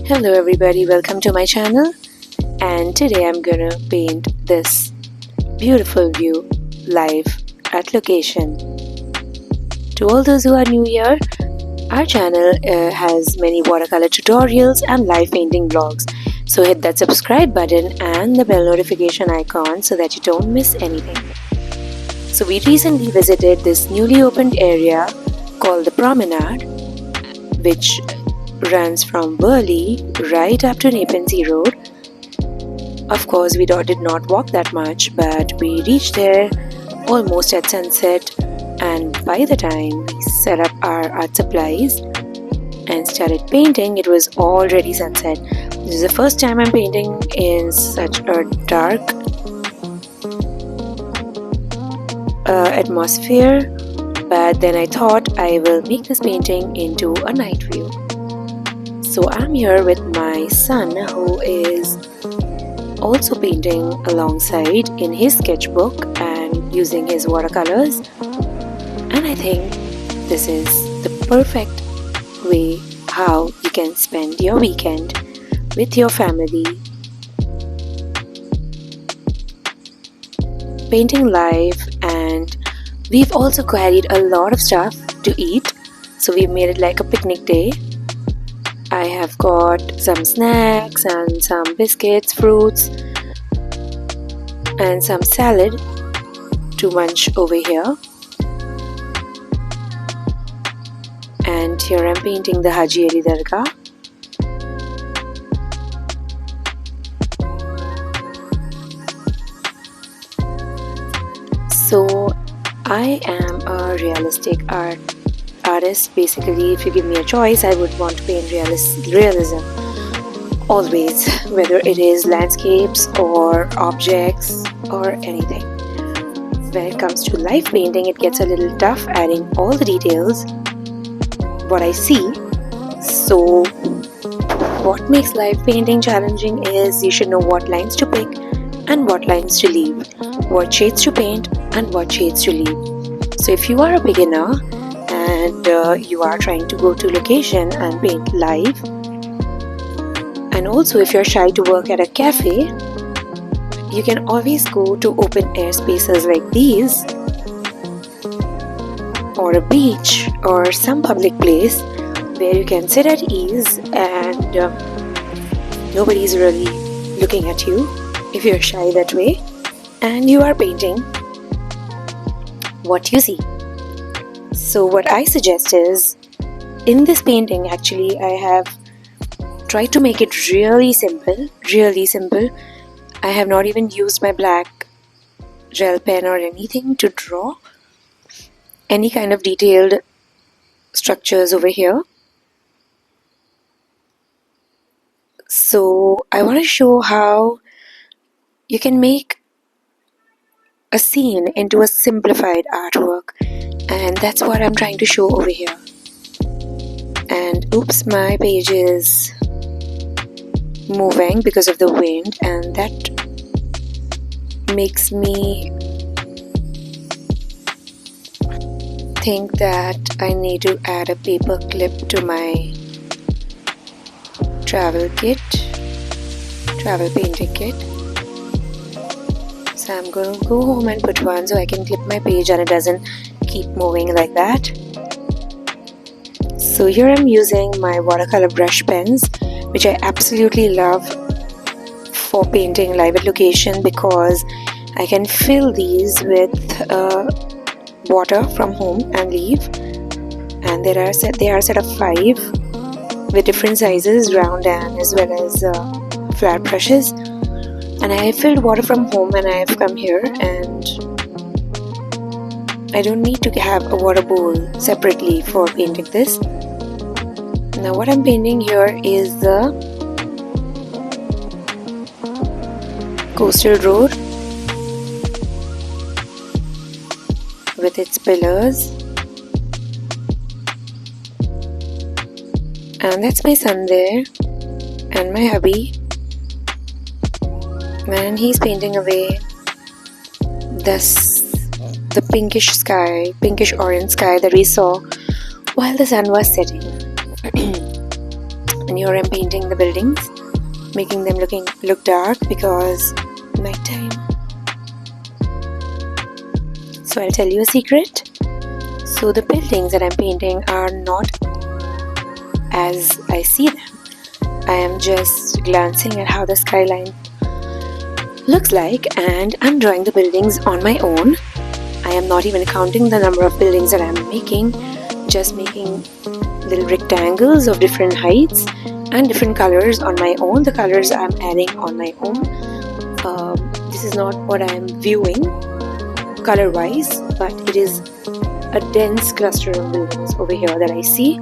Hello everybody, welcome to my channel, and today I'm gonna paint this beautiful view live at location. To all those who are new here, our channel has many watercolor tutorials and live painting vlogs. So hit that subscribe button and the bell notification icon so that you don't miss anything. So we recently visited this newly opened area called the Promenade, which runs from Worli right up to Nepean Road. Of course, we did not walk that much, but we reached there almost at sunset, and by the time we set up our art supplies and started painting, it was already sunset. This is the first time I'm painting in such a dark atmosphere, but then I thought I will make this painting into a night view. So I'm here with my son, who is also painting alongside in his sketchbook and using his watercolors, and I think this is the perfect way how you can spend your weekend with your family, painting live. And we've also carried a lot of stuff to eat, so we've made it like a picnic day. I have got some snacks and some biscuits, fruits, and some salad to munch over here. And here I'm painting the Haji Ali Dargah. So I am a realistic artist. Basically, if you give me a choice, I would want to paint realism always, whether it is landscapes or objects or anything. When it comes to live painting, it gets a little tough adding all the details what I see. So what makes live painting challenging is you should know what lines to pick and what lines to leave, what shades to paint and what shades to leave. So if you are a beginner and you are trying to go to location and paint live, and also if you're shy to work at a cafe, you can always go to open air spaces like these, or a beach or some public place where you can sit at ease and nobody's really looking at you if you're shy that way, and you are painting what you see. So what I suggest is, in this painting actually I have tried to make it really simple. I have not even used my black gel pen or anything to draw any kind of detailed structures over here. So I want to show how you can make a scene into a simplified artwork, and that's what I'm trying to show over here. And oops, my page is moving because of the wind, and that makes me think that I need to add a paper clip to my travel painting kit. So I'm going to go home and put one so I can clip my page and it doesn't keep moving like that. So here I'm using my watercolor brush pens, which I absolutely love for painting live at location, because I can fill these with water from home and leave. And they are set of 5 with different sizes, round and as well as flat brushes. And I filled water from home and I have come here, and I don't need to have a water bowl separately for painting this. Now what I'm painting here is the coastal road with its pillars, and that's my son there and my hubby, and he's painting away the pinkish orange sky that we saw while the sun was setting. And here I'm painting the buildings, making them look dark because nighttime. So I'll tell you a secret. So the buildings that I'm painting are not as I see them. I am just glancing at how the skyline looks like, and I'm drawing the buildings on my own. I am not even counting the number of buildings that I'm making, just making little rectangles of different heights and different colors on my own. The colors I'm adding on my own. This is not what I'm viewing color wise, but it is a dense cluster of buildings over here that I see.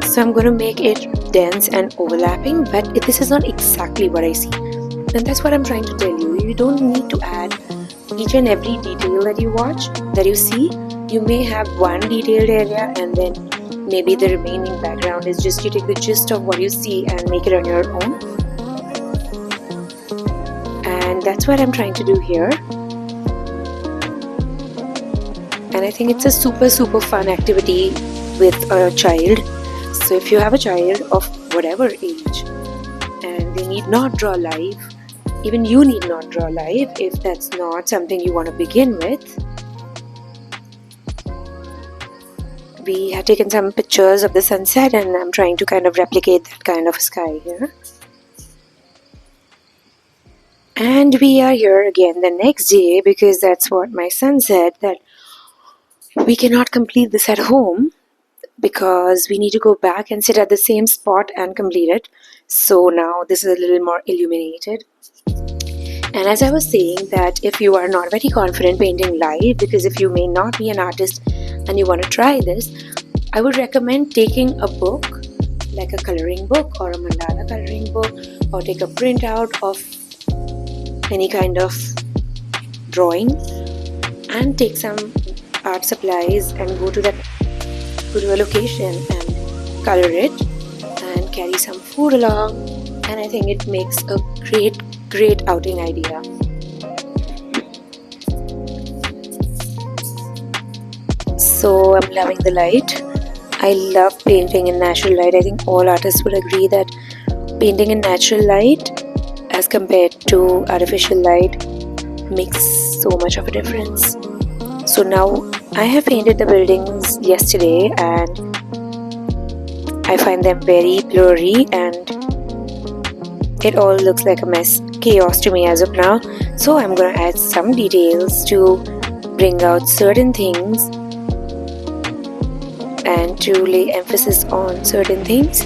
So I'm going to make it dense and overlapping, but this is not exactly what I see. And that's what I'm trying to tell you. You don't need to add each and every detail that you watch, that you see. You may have one detailed area and then maybe the remaining background is just you take the gist of what you see and make it on your own. And that's what I'm trying to do here. And I think it's a super fun activity with a child. So if you have a child of whatever age and they need not draw live, even you need not draw live if that's not something you want to begin with. We had taken some pictures of the sunset and I'm trying to kind of replicate that kind of sky here. And we are here again the next day because that's what my son said, that we cannot complete this at home because we need to go back and sit at the same spot and complete it. So now this is a little more illuminated. And as I was saying, that if you are not very confident painting live, because if you may not be an artist and you want to try this, I would recommend taking a book, like a coloring book or a mandala coloring book, or take a printout of any kind of drawing and take some art supplies and go to a location and color it and carry some food along, and I think it makes a great outing idea. So I'm loving the light. I love painting in natural light. I think all artists would agree that painting in natural light as compared to artificial light makes so much of a difference. So now I have painted the buildings yesterday and I find them very blurry and it all looks like a mess, chaos to me as of now. So I'm going to add some details to bring out certain things and to lay emphasis on certain things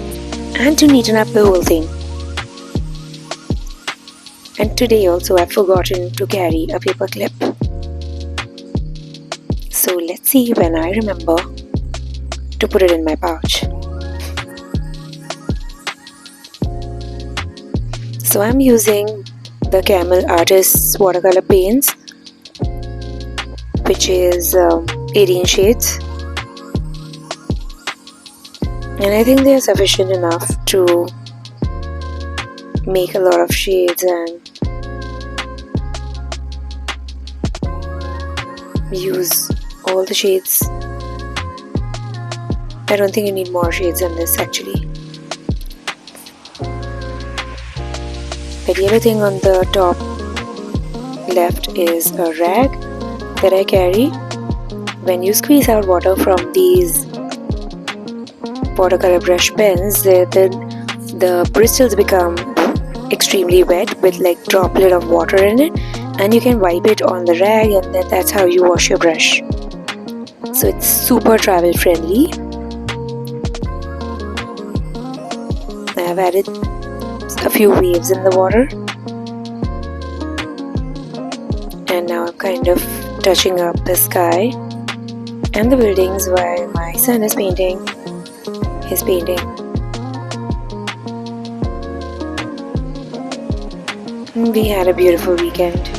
and to neaten up the whole thing. And today also I've forgotten to carry a paper clip. So let's see when I remember to put it in my pouch. So I'm using the Camel Artist's watercolor paints, which is 18 shades. And I think they are sufficient enough to make a lot of shades and use all the shades. I don't think you need more shades than this actually. The yellow thing on the top left is a rag that I carry. When you squeeze out water from these watercolor brush pens, the bristles become extremely wet with like droplet of water in it, and you can wipe it on the rag and then that's how you wash your brush. So it's super travel friendly. I have added a few waves in the water and now I'm kind of touching up the sky and the buildings while my son is painting his painting. We had a beautiful weekend.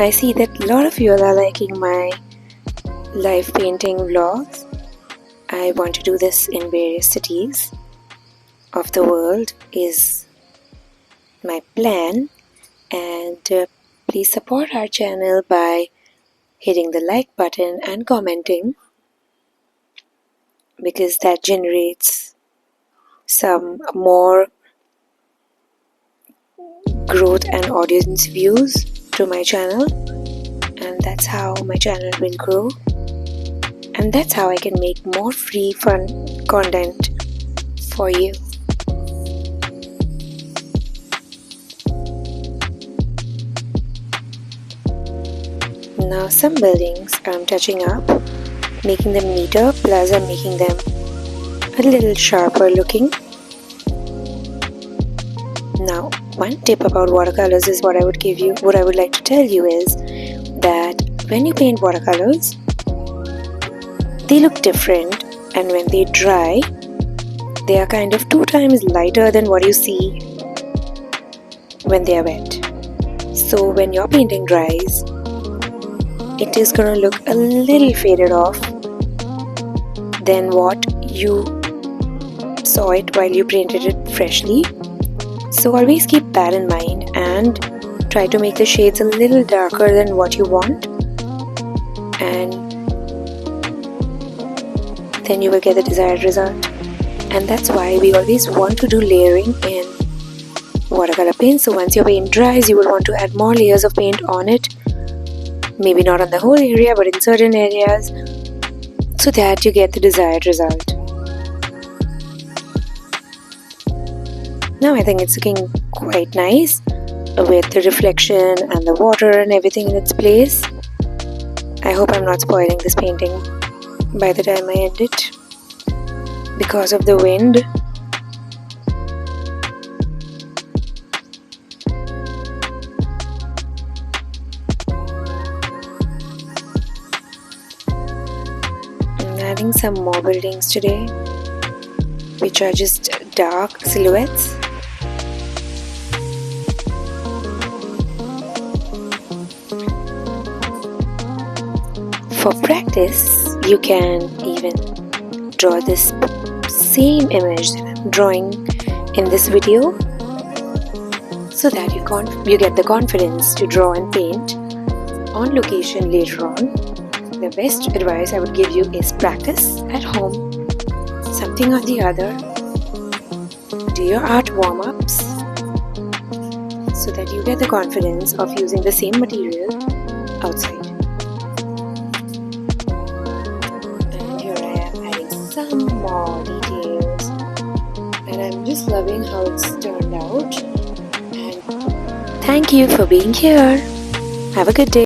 I see that a lot of you are liking my live painting vlogs. I want to do this in various cities of the world is my plan, and please support our channel by hitting the like button and commenting, because that generates some more growth and audience views to my channel, and that's how my channel will grow, and that's how I can make more free fun content for you. Now some buildings I'm touching up, making them neater, plus I'm making them a little sharper looking. Now, one tip about watercolors is what I would like to tell you is that when you paint watercolors, they look different, and when they dry, they are kind of 2 times lighter than what you see when they are wet. So when your painting dries, it is gonna look a little faded off than what you saw it while you painted it freshly. So always keep that in mind and try to make the shades a little darker than what you want, and then you will get the desired result. And that's why we always want to do layering in watercolor paint. So once your paint dries, you will want to add more layers of paint on it, maybe not on the whole area but in certain areas, so that you get the desired result. Now I think it's looking quite nice with the reflection and the water and everything in its place. I hope I'm not spoiling this painting by the time I end it because of the wind. I'm adding some more buildings today, which are just dark silhouettes. For practice, you can even draw this same image that I'm drawing in this video, so that you get the confidence to draw and paint on location later on. The best advice I would give you is practice at home, something or the other. Do your art warm-ups so that you get the confidence of using the same material outside. Some more details, and I'm just loving how it's turned out. And thank you for being here. Have a good day.